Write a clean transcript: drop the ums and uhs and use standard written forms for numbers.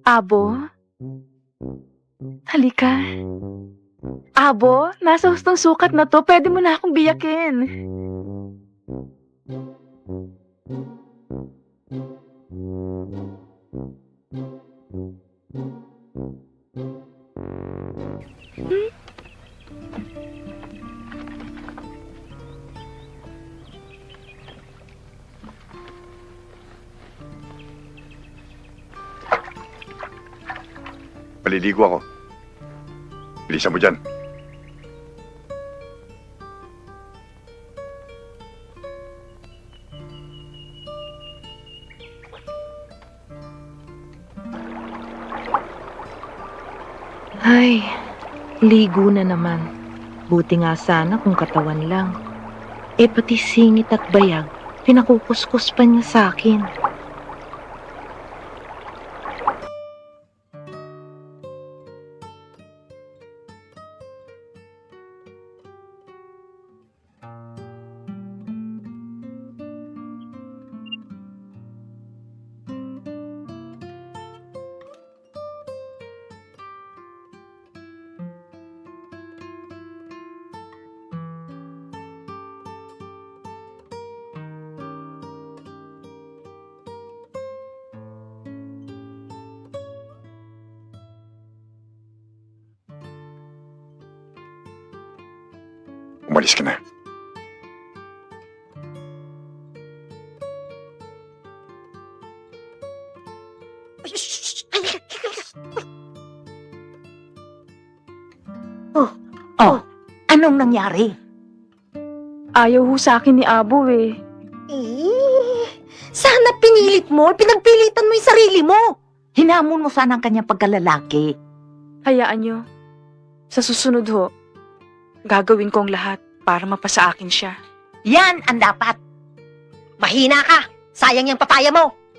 Abo? Halika. Abo, nasa hustong sukat na to. Pwede mo na akong biyakin. Maliligo ako. Bilisan mo dyan. Ay, ligo na naman. Buti nga sana kung katawan lang. Eh pati singit at bayag, pinakukuskus pa niya sa akin. Umalis ka na. Anong nangyari? Ayaw ho sa akin ni Abo eh. Sana pinilit mo, pinagpilitan mo yung sarili mo. Hinamon mo sana ang kanyang pagkalalaki. Hayaan nyo. Sa susunod ho, gagawin ko ang lahat para mapasa akin siya. Yan ang dapat. Mahina ka. Sayang yung papaya mo.